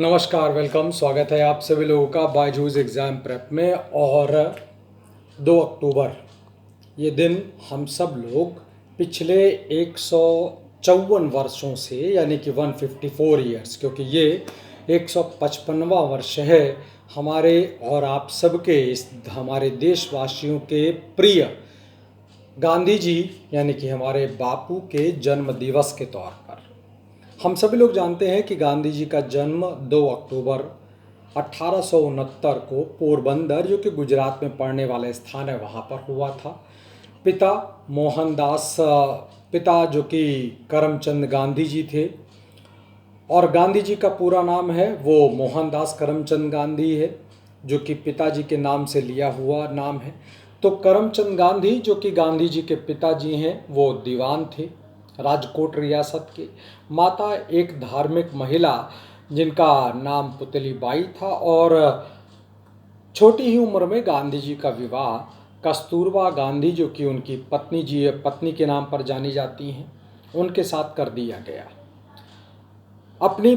नमस्कार, वेलकम। स्वागत है आप सभी लोगों का बायजूस एग्ज़ाम प्रेप में। और 2 अक्टूबर ये दिन हम सब लोग पिछले 154 वर्षों से, यानी कि 154 ईयर्स, क्योंकि ये 155वां वर्ष है हमारे और आप सबके, इस हमारे देशवासियों के प्रिय गांधी जी यानी कि हमारे बापू के जन्म दिवस के तौर पर। हम सभी लोग जानते हैं कि गांधी जी का जन्म 2 अक्टूबर 1869 को पोरबंदर, जो कि गुजरात में पड़ने वाला स्थान है, वहाँ पर हुआ था। पिता मोहनदास, पिता जो कि करमचंद गांधी जी थे, और गांधी जी का पूरा नाम है वो मोहनदास करमचंद गांधी है, जो कि पिताजी के नाम से लिया हुआ नाम है। तो करमचंद गांधी, जो कि गांधी जी के पिताजी हैं, वो दीवान थे राजकोट रियासत के। माता एक धार्मिक महिला जिनका नाम पुतली बाई था, और छोटी ही उम्र में गांधी जी का विवाह कस्तूरबा गांधी, जो कि उनकी पत्नी के नाम पर जानी जाती हैं, उनके साथ कर दिया गया। अपनी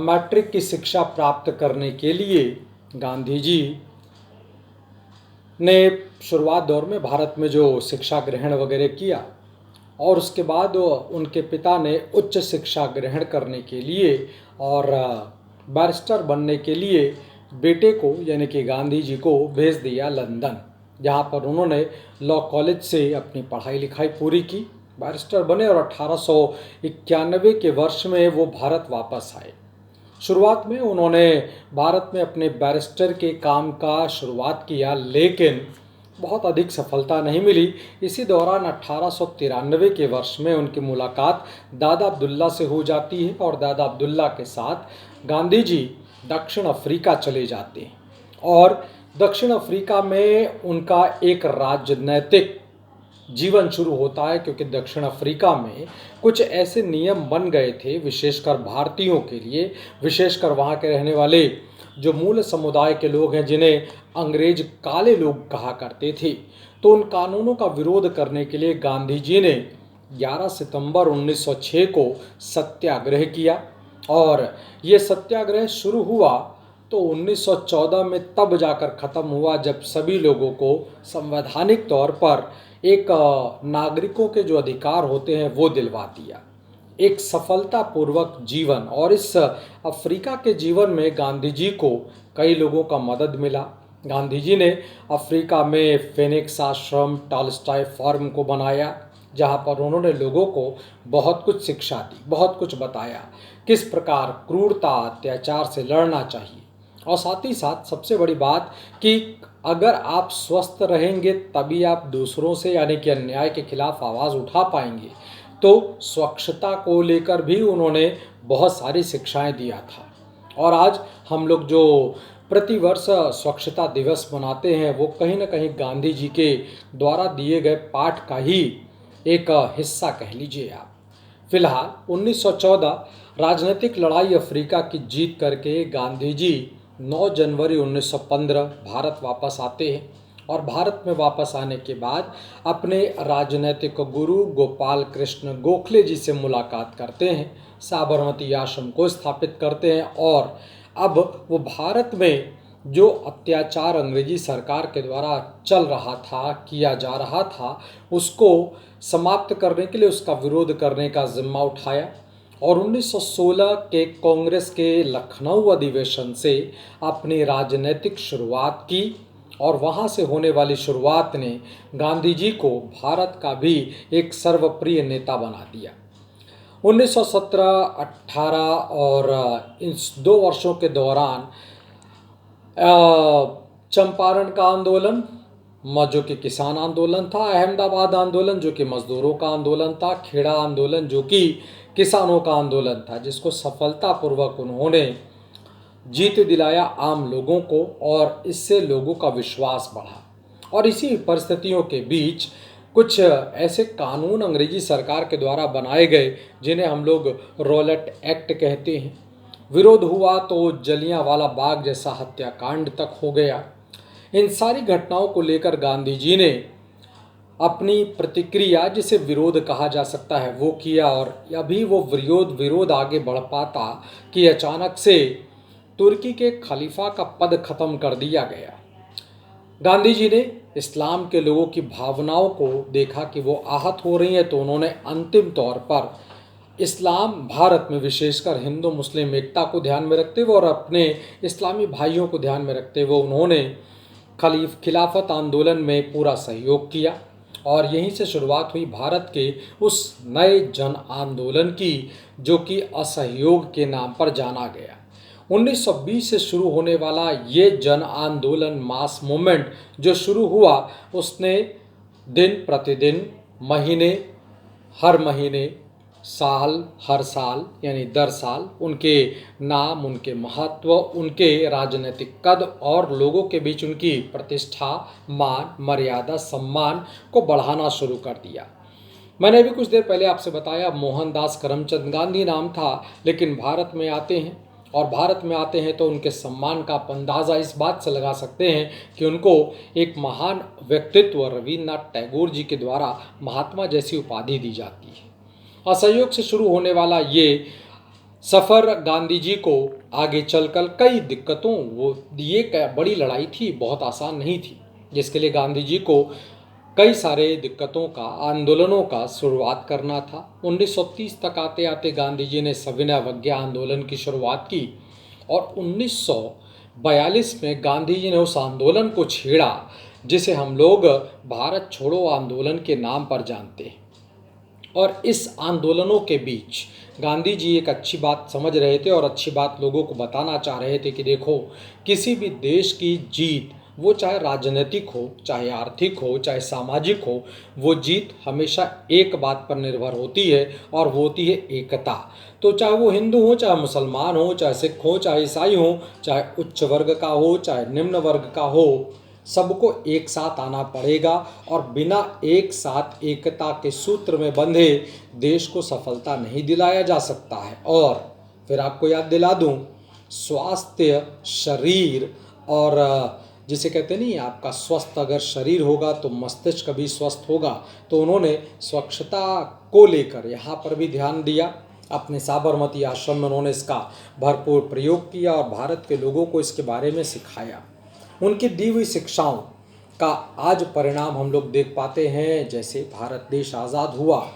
मैट्रिक की शिक्षा प्राप्त करने के लिए गांधी जी ने शुरुआत दौर में भारत में जो शिक्षा ग्रहण वगैरह किया, और उसके बाद उनके पिता ने उच्च शिक्षा ग्रहण करने के लिए और बैरिस्टर बनने के लिए बेटे को, यानी कि गांधी जी को, भेज दिया लंदन, जहाँ पर उन्होंने लॉ कॉलेज से अपनी पढ़ाई लिखाई पूरी की, बैरिस्टर बने, और 1891 के वर्ष में वो भारत वापस आए। शुरुआत में उन्होंने भारत में अपने बैरिस्टर के काम का शुरुआत किया, लेकिन बहुत अधिक सफलता नहीं मिली। इसी दौरान 1893 के वर्ष में उनकी मुलाकात दादा अब्दुल्ला से हो जाती है, और दादा अब्दुल्ला के साथ गांधी जी दक्षिण अफ्रीका चले जाते हैं, और दक्षिण अफ्रीका में उनका एक राजनैतिक जीवन शुरू होता है, क्योंकि दक्षिण अफ्रीका में कुछ ऐसे नियम बन गए थे, विशेषकर भारतीयों के लिए, विशेषकर वहाँ के रहने वाले जो मूल समुदाय के लोग हैं, जिन्हें अंग्रेज काले लोग कहा करते थे। तो उन कानूनों का विरोध करने के लिए गांधी जी ने 11 सितंबर 1906 को सत्याग्रह किया, और ये सत्याग्रह शुरू हुआ तो 1914 में तब जाकर ख़त्म हुआ, जब सभी लोगों को संवैधानिक तौर पर एक नागरिकों के जो अधिकार होते हैं वो दिलवा दिया। एक सफलतापूर्वक जीवन, और इस अफ्रीका के जीवन में गांधी जी को कई लोगों का मदद मिला। गांधी जी ने अफ्रीका में फेनिक्स आश्रम, टॉलस्टॉय फार्म को बनाया, जहाँ पर उन्होंने लोगों को बहुत कुछ शिक्षा दी, बहुत कुछ बताया, किस प्रकार क्रूरता अत्याचार से लड़ना चाहिए। और साथ ही साथ सबसे बड़ी बात कि अगर आप स्वस्थ रहेंगे तभी आप दूसरों से, यानी कि अन्याय के खिलाफ आवाज़ उठा पाएंगे। तो स्वच्छता को लेकर भी उन्होंने बहुत सारी शिक्षाएं दिया था, और आज हम लोग जो प्रतिवर्ष स्वच्छता दिवस मनाते हैं, वो कहीं ना कहीं गांधी जी के द्वारा दिए गए पाठ का ही एक हिस्सा कह लीजिए आप। फिलहाल 1914 राजनीतिक लड़ाई अफ्रीका की जीत करके गांधी जी 9 जनवरी 1915 भारत वापस आते हैं, और भारत में वापस आने के बाद अपने राजनीतिक गुरु गोपाल कृष्ण गोखले जी से मुलाकात करते हैं, साबरमती आश्रम को स्थापित करते हैं, और अब वो भारत में जो अत्याचार अंग्रेजी सरकार के द्वारा चल रहा था, किया जा रहा था, उसको समाप्त करने के लिए, उसका विरोध करने का जिम्मा उठाया, और 1916 के कांग्रेस के लखनऊ अधिवेशन से अपनी राजनीतिक शुरुआत की, और वहाँ से होने वाली शुरुआत ने गांधी जी को भारत का भी एक सर्वप्रिय नेता बना दिया। 1917, 18 और इन 2 वर्षों के दौरान चंपारण का आंदोलन, जो कि किसान आंदोलन था, अहमदाबाद आंदोलन जो कि मजदूरों का आंदोलन था, खेड़ा आंदोलन जो कि किसानों का आंदोलन था, जिसको सफलतापूर्वक उन्होंने जीत दिलाया आम लोगों को, और इससे लोगों का विश्वास बढ़ा। और इसी परिस्थितियों के बीच कुछ ऐसे कानून अंग्रेजी सरकार के द्वारा बनाए गए, जिन्हें हम लोग रॉलेट एक्ट कहते हैं। विरोध हुआ तो जलियांवाला बाग जैसा हत्याकांड तक हो गया। इन सारी घटनाओं को लेकर गांधी जी ने अपनी प्रतिक्रिया, जिसे विरोध कहा जा सकता है, वो किया। और अभी वो विरोध आगे बढ़ पाता कि अचानक से तुर्की के खलीफा का पद खत्म कर दिया गया। गांधी जी ने इस्लाम के लोगों की भावनाओं को देखा कि वो आहत हो रही हैं, तो उन्होंने अंतिम तौर पर इस्लाम भारत में विशेषकर हिंदू मुस्लिम एकता को ध्यान में रखते हुए और अपने इस्लामी भाइयों को ध्यान में रखते हुए उन्होंने खिलाफत आंदोलन में पूरा सहयोग किया। और यहीं से शुरुआत हुई भारत के उस नए जन आंदोलन की, जो कि असहयोग के नाम पर जाना गया। 1920 से शुरू होने वाला ये जन आंदोलन, मास मूवमेंट जो शुरू हुआ, उसने दिन प्रतिदिन, महीने हर महीने, साल हर साल, यानी दर साल उनके नाम, उनके महत्व, उनके राजनीतिक कद और लोगों के बीच उनकी प्रतिष्ठा, मान, मर्यादा, सम्मान को बढ़ाना शुरू कर दिया। मैंने अभी कुछ देर पहले आपसे बताया मोहनदास करमचंद गांधी नाम था, लेकिन भारत में आते हैं, और भारत में आते हैं तो उनके सम्मान का आप अंदाज़ा इस बात से लगा सकते हैं कि उनको एक महान व्यक्तित्व रविन्द्रनाथ टैगोर जी के द्वारा महात्मा जैसी उपाधि दी जाती है। असहयोग से शुरू होने वाला ये सफ़र गांधी जी को आगे चलकर कई दिक्कतों, वो ये बड़ी लड़ाई थी, बहुत आसान नहीं थी, जिसके लिए गांधी जी को कई सारे दिक्कतों का, आंदोलनों का शुरुआत करना था। 1930 तक आते आते गांधी जी ने सविनय अवज्ञा आंदोलन की शुरुआत की और 1942 में गांधी जी ने उस आंदोलन को छेड़ा जिसे हम लोग भारत छोड़ो आंदोलन के नाम पर जानते हैं। और इस आंदोलनों के बीच गांधी जी एक अच्छी बात समझ रहे थे और अच्छी बात लोगों को बताना चाह रहे थे कि देखो, किसी भी देश की जीत, वो चाहे राजनीतिक हो, चाहे आर्थिक हो, चाहे सामाजिक हो, वो जीत हमेशा एक बात पर निर्भर होती है और वो होती है एकता। तो चाहे वो हिंदू हो, चाहे मुसलमान हो, चाहे सिख हो, चाहे ईसाई हो, चाहे उच्च वर्ग का हो, चाहे निम्न वर्ग का हो, सबको एक साथ आना पड़ेगा और बिना एक साथ एकता के सूत्र में बंधे देश को सफलता नहीं दिलाया जा सकता है। और फिर आपको याद दिला दूं, स्वास्थ्य, शरीर और जिसे कहते नहीं, आपका स्वस्थ अगर शरीर होगा तो मस्तिष्क भी स्वस्थ होगा। तो उन्होंने स्वच्छता को लेकर यहाँ पर भी ध्यान दिया। अपने साबरमती आश्रम में उन्होंने इसका भरपूर प्रयोग किया और भारत के लोगों को इसके बारे में सिखाया। उनकी दी हुई शिक्षाओं का आज परिणाम हम लोग देख पाते हैं। जैसे भारत देश आज़ाद हुआ,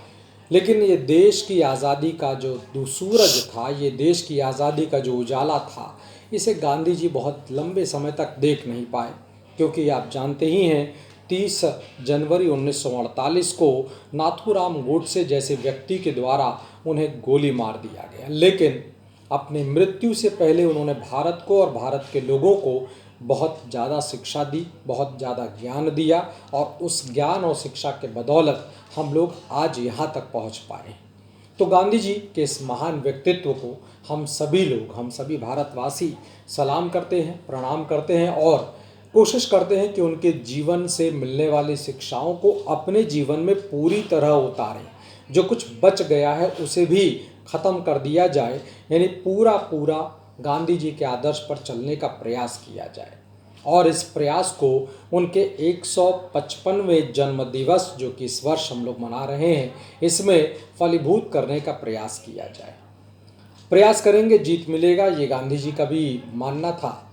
लेकिन ये देश की आज़ादी का जो सूरज था, ये देश की आज़ादी का जो उजाला था, इसे गांधी जी बहुत लंबे समय तक देख नहीं पाए, क्योंकि आप जानते ही हैं 30 जनवरी 1948 को नाथूराम गोडसे जैसे व्यक्ति के द्वारा उन्हें गोली मार दिया गया। लेकिन अपनी मृत्यु से पहले उन्होंने भारत को और भारत के लोगों को बहुत ज़्यादा शिक्षा दी, बहुत ज़्यादा ज्ञान दिया, और उस ज्ञान और शिक्षा के बदौलत हम लोग आज यहाँ तक पहुँच पाए। तो गांधी जी के इस महान व्यक्तित्व को हम सभी लोग, हम सभी भारतवासी सलाम करते हैं, प्रणाम करते हैं और कोशिश करते हैं कि उनके जीवन से मिलने वाली शिक्षाओं को अपने जीवन में पूरी तरह उतारें। जो कुछ बच गया है उसे भी ख़त्म कर दिया जाए, यानी पूरा गांधी जी के आदर्श पर चलने का प्रयास किया जाए। और इस प्रयास को उनके 155वें जन्म दिवस, जो कि इस वर्ष हम लोग मना रहे हैं, इसमें फलीभूत करने का प्रयास किया जाए। प्रयास करेंगे, जीत मिलेगा, ये गांधी जी का भी मानना था।